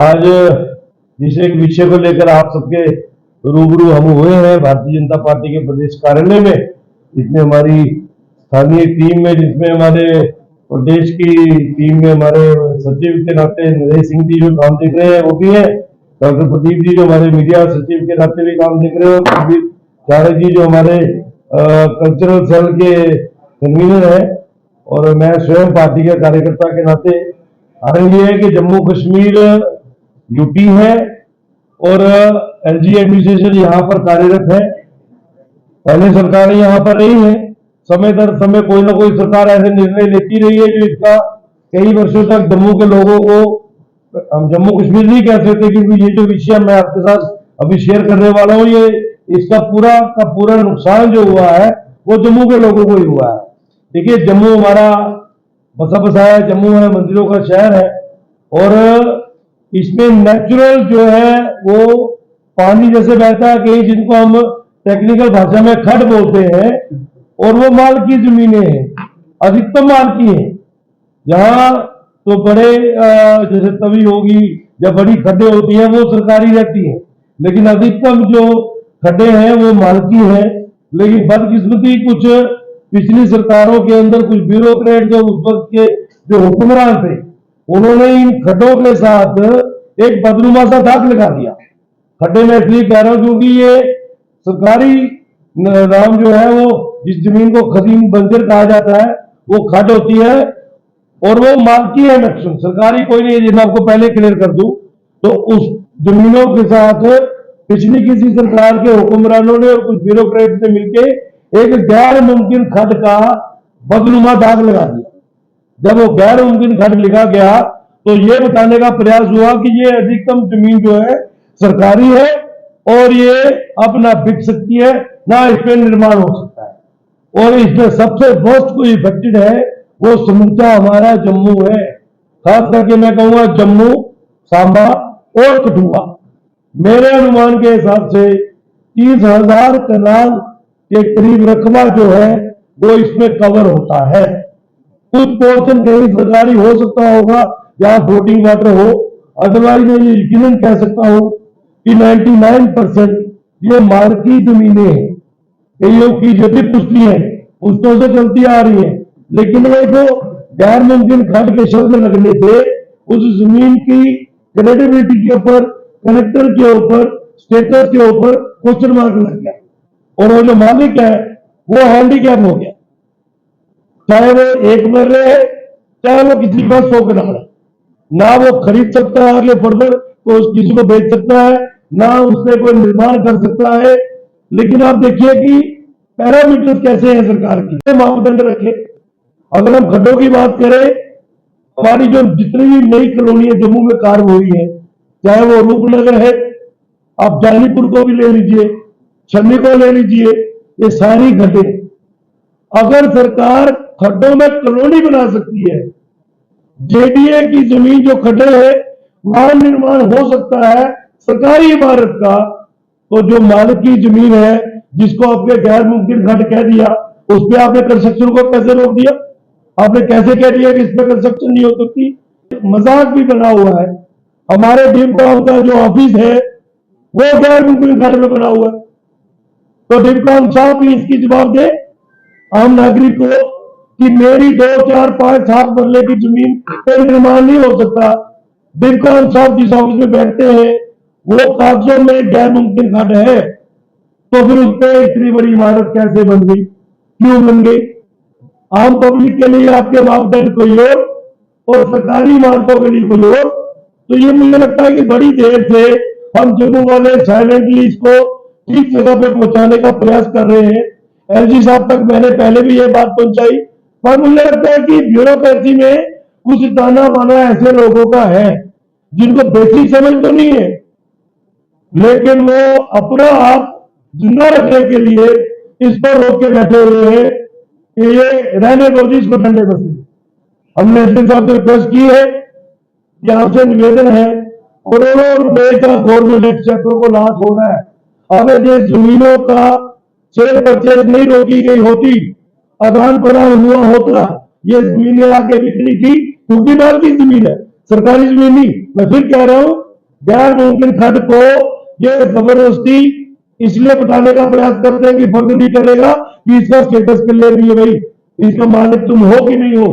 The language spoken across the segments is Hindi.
आज जिस एक विषय को लेकर आप सबके रूबरू हम हुए हैं भारतीय जनता पार्टी के प्रदेश कार्यालय में, इसमें हमारी स्थानीय टीम में, जिसमें हमारे प्रदेश की टीम में हमारे सचिव के नाते नरेश सिंह जी जो काम देख रहे हैं वो भी है, डॉक्टर प्रदीप जी जो हमारे मीडिया सचिव के नाते भी काम देख रहे हैं, प्रदीप चारक जी जो हमारे कल्चरल सेल के कन्वीनर है, और मैं स्वयं पार्टी के कार्यकर्ता के नाते। कारण ये है कि जम्मू कश्मीर यूटी है और एलजी एडमिनिस्ट्रेशन यहाँ पर कार्यरत है। पहले सरकारें यहाँ पर रही है, समय दर समय कोई ना कोई सरकार ऐसे निर्णय लेती रही है जो इसका कई वर्षों तक जम्मू के लोगों को, हम जम्मू कश्मीर नहीं कह सकते क्योंकि ये जो विषय मैं आपके साथ अभी शेयर करने वाला हूँ, ये इसका पूरा का पूरा नुकसान जो हुआ है वो जम्मू के लोगों को ही हुआ है। देखिए, जम्मू हमारा बसा बसाया जम्मू है, मंदिरों का शहर है, और इसमें नेचुरल जो है वो पानी जैसे बहता है कहीं, जिनको हम टेक्निकल भाषा में खड्ड बोलते हैं, और वो मालकी जमीनें हैं, अधिकतम मालकी है। जहां तो बड़े जैसे तवी होगी या बड़ी खड्डे होती हैं वो सरकारी रहती है, लेकिन अधिकतम जो खड्डे हैं वो मालकी है। लेकिन बदकिस्मती कुछ पिछली सरकारों के अंदर कुछ ब्यूरोक्रेट जो उस वक्त के जो हुक्मरान थे, उन्होंने इन खड्डों के साथ एक बदनुमा सा दाग लगा दिया। खड्डे में इसलिए कह रहा हूं क्योंकि ये सरकारी नाम जो है वो जिस जमीन को खदीम बंजर कहा जाता है वो खड्ड होती है, और वो मालकी है मैक्सिमम, सरकारी कोई नहीं है। जिसे आपको पहले क्लियर कर दूं तो उस जमीनों के साथ पिछली किसी सरकार के हुक्मरानों ने और कुछ ब्यूरोक्रेट ने मिलकर एक गैर मुमकिन खड्ड का बदनुमा दाग लगा दिया। जब वो गैर मुमकिन खड्ड लिखा गया तो ये बताने का प्रयास हुआ कि ये अधिकतम जमीन जो है सरकारी है और ये अब ना बिक सकती है ना इस पर निर्माण हो सकता है, और इसमें सबसे मोस्ट कोई इफेक्टेड है वो समूचा हमारा जम्मू है। खास करके मैं कहूंगा जम्मू, सांबा और कठुआ। मेरे अनुमान के हिसाब से 30,000 कनाल के करीब रकबा जो है वो इसमें कवर होता है। कुछ पोर्शन कहीं सरकारी हो सकता होगा जहां फ्लोटिंग वाटर हो, अदरवाइज मैं ये यकीनन कह सकता हूं कि 99% ये मालकी जमीनें हैं। कईयों की जो भी पुष्टि है पुष्टों से चलती आ रही है, लेकिन वो जो गैर मुमकिन खड्ड के शब्द लगने से उस जमीन की क्रेडिबिलिटी के ऊपर, कलेक्टर के ऊपर, स्टेटस के ऊपर क्वेश्चन मार्क लग गया, और वो जो मालिक है वो हैंडीकैप हो गया। चाहे वो एक मरले है, चाहे वो किसी का 100 कनाल है, ना वो खरीद सकता है आगे फर्दर तो किसी को बेच सकता है, ना उससे कोई निर्माण कर सकता है। लेकिन आप देखिए कि पैरामीटर्स कैसे हैं सरकार की, मापदंड रखे। अगर हम खड्डों की बात करें, हमारी जो जितनी भी नई कॉलोनियां जम्मू में कार्य हुई है, चाहे वो रूपनगर है, आप जानीपुर को भी ले लीजिए, छन्नी को ले लीजिए, ये सारी खड्डे। अगर सरकार खड्डों में कॉलोनी बना सकती है, जेडीए की जमीन जो खड्डे है वहां निर्माण हो सकता है सरकारी इमारत का, तो जो मालिक की जमीन है जिसको आपने गैर मुमकिन खड्ड कह दिया, उस पर आपने कंस्ट्रक्शन को कैसे रोक दिया? आपने कैसे कह दिया कि इस पर कंस्ट्रक्शन नहीं हो सकती? मजाक भी बना हुआ है। हमारे डीम टाउन का जो ऑफिस है वो गैर मुमकिन खड्ड में बना हुआ है, तो डीम टाउन साहब भी इसकी जवाब दे आम नागरिक को कि मेरी 2, 4, 5, 7 मरले की जमीन पर निर्माण नहीं हो सकता। डीम टाउन साहब जिस ऑफिस में बैठते हैं वो कागजों में गैर मुमकिन खड्ड है, तो फिर उस पर इतनी बड़ी इमारत कैसे बन गई, क्यों बन गई? आम पब्लिक के लिए आपके मापदंड कोई और सरकारी इमारतों के लिए कोई और। तो ये मुझे लगता है कि बड़ी देर से हम जम्मू वाले साइलेंटली इसको ठीक जगह पे पहुंचाने का प्रयास कर रहे हैं। एलजी साहब तक मैंने पहले भी ये बात पहुंचाई, पर मुझे लगता है कि ब्यूरोक्रेसी में कुछ दाना बाना ऐसे लोगों का है जिनको बेसिक समझ तो नहीं है, लेकिन वो अपना आप जिंदा रखने के लिए इस पर रोक के बैठे हुए हैं कि ये रहने दो जी, इसको ठंडे बसे। हमने एसपी साहब से रिक्वेस्ट की है कि आपसे निवेदन है, करोड़ों रुपए का गवर्नमेंट एक्सचेकर को लॉस हो रहा है। अगर ये जमीनों का शेयर परचेज नहीं रोकी गई होती, आदान प्रदान हुआ होता, ये जमीनें आके बिकनी थी, क्योंकि माल की जमीन है, सरकारी जमीन नहीं। मैं फिर कह रहा हूं गैर मुमकिन खर्च को ये जबरदस्ती इसलिए बताने का प्रयास करते हैं कि फर्क नहीं करेगा कि इसका स्टेटस क्लियर नहीं है। भाई इसका मालिक तुम हो कि नहीं हो?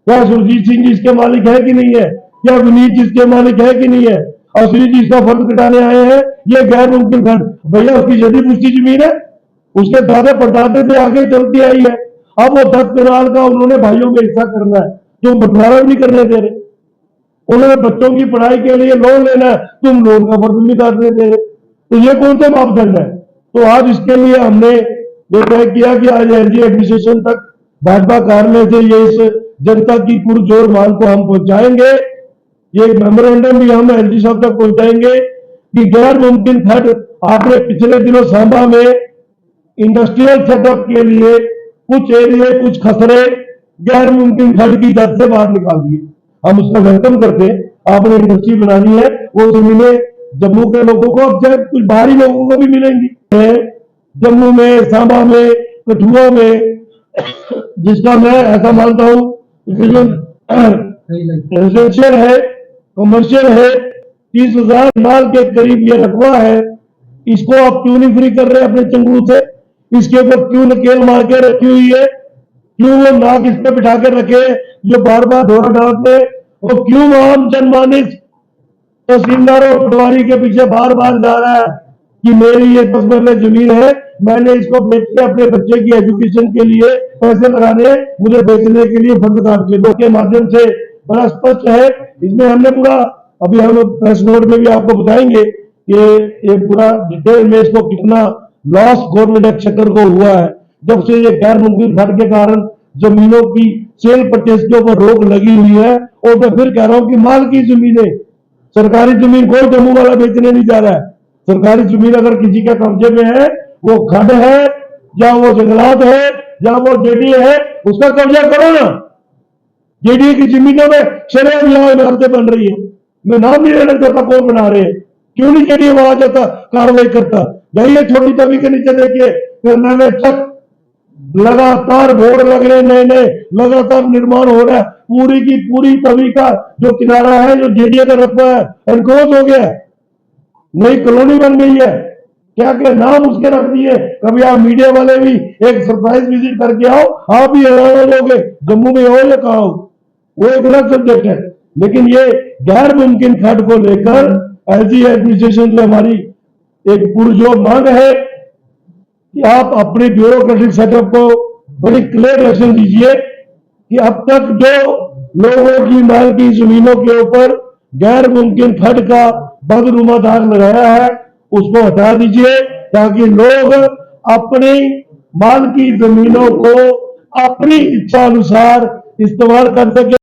क्या सुरजीत सिंह जी इसके मालिक है कि नहीं है? क्या विनीत जी इसके मालिक है कि नहीं है? असली जी इसका फर्ज कटाने आए हैं, ये गैर मुमकिन खर्च। भैया उसकी जदी पुश्ती जमीन है, उसके दादे परदादे से आगे चलती आई है। अब वो 10 कनाल का उन्होंने भाइयों में हिस्सा करना है, तुम बंटवारा भी नहीं करने दे रहे। उन्होंने बच्चों की पढ़ाई के लिए लोन लेना है, तुम लोन का फर्ज नहीं काटने दे रहे। तो ये कौन सा मापदंड है? तो आज इसके लिए हमने ये तय किया कि आज एलजी एडमिनिस्ट्रेशन तक भाजपा कार्यालय से ये इस जनता की पुरजोर मांग को हम पहुंचाएंगे। ये मेमोरेंडम भी हम एलजी साहब तक पहुंचाएंगे कि गैर मुमकिन खर्च आपने पिछले दिनों सांबा में इंडस्ट्रियल सेटअप के लिए कुछ एरिया कुछ खसरे गैर मुमकिन खर्च की दर से बाहर निकाल दिए। हम उसका वेलकम करते हैं, आपने इंडस्ट्री बनानी है, वो जमीनें जम्मू के लोगों को अब चाहे कुछ बाहरी लोगों को भी मिलेंगी। जम्मू में, सांबा में, कठुआ में, जिसका मैं ऐसा मानता हूँ रेजिडेंशियल है, कमर्शियल है, 30,000 माल के करीब ये रकबा है। इसको आप क्यों नहीं फ्री कर रहे अपने चंगू से? इसके ऊपर क्यों नकेल मार के रखी हुई है? क्यों वो नाक इस पे बिठा के रखे जो बार बार दौरा डालते? और क्यों आम जनमानस तहसीलदार और पटवारी के पीछे बार बार जा रहा है कि मेरी ये 10 मरले जमीन है, मैंने इसको बेच के अपने बच्चे की एजुकेशन के लिए पैसे लगाने, मुझे बेचने के लिए फंड काट के दो के माध्यम से बड़ा स्पष्ट है। इसमें हमने पूरा अभी हम प्रेस नोट में भी आपको बताएंगे कि ये पूरा डिटेल में इसको कितना लॉस गवर्नमेंट एक्सचेकर को हुआ है जब से ये गैर मुमकिन खर्च के कारण जमीनों की सेल परचेज के ऊपर रोक लगी हुई है। और मैं फिर कह रहा हूं कि माल की जमीनें, सरकारी जमीन कोई जम्मू वाला बेचने नहीं जा रहा है। सरकारी जमीन अगर किसी के कब्जे में है, वो खड है या वो जंगलात है या वो जेडीए है, उसका कब्जा करो ना। जेडीए की जमीनों में शरेआम यहाँ इमारतें बन रही है, मैं नाम नहीं लेना चाहता कौन बना रहे हैं, क्यों नहीं जेडीए वहां जाता कार्रवाई करता? जाइए छोटी तवी के नीचे देखिए, करना में तक लगातार बोर्ड लग रहे नए नए, लगातार निर्माण हो रहा है। पूरी की पूरी तवी का जो किनारा है, जो जेडीए का रकबा है, एनक्रोच हो गया, नई कॉलोनी बन गई है। क्या क्या नाम उसके रख दिए। कभी आप मीडिया वाले भी एक सरप्राइज विजिट करके आओ, आप भी हैरान हो जाओगे जम्मू में हो या कहा हो, वो एक अलग सब्जेक्ट है। लेकिन ये गैर मुमकिन खर्च को लेकर एलजी एडमिनिस्ट्रेशन से हमारी एक पुरजोर मांग है कि आप अपने ब्यूरोक्रेटिक सेटअप को बड़ी क्लियर एक्शन दीजिए कि अब तक जो लोगों की माल की जमीनों के ऊपर गैर मुमकिन खर्च का बदनुमा दाग लगाया है, उसको हटा दीजिए ताकि लोग अपनी माल की जमीनों को अपनी इच्छा अनुसार इस्तेमाल कर सके।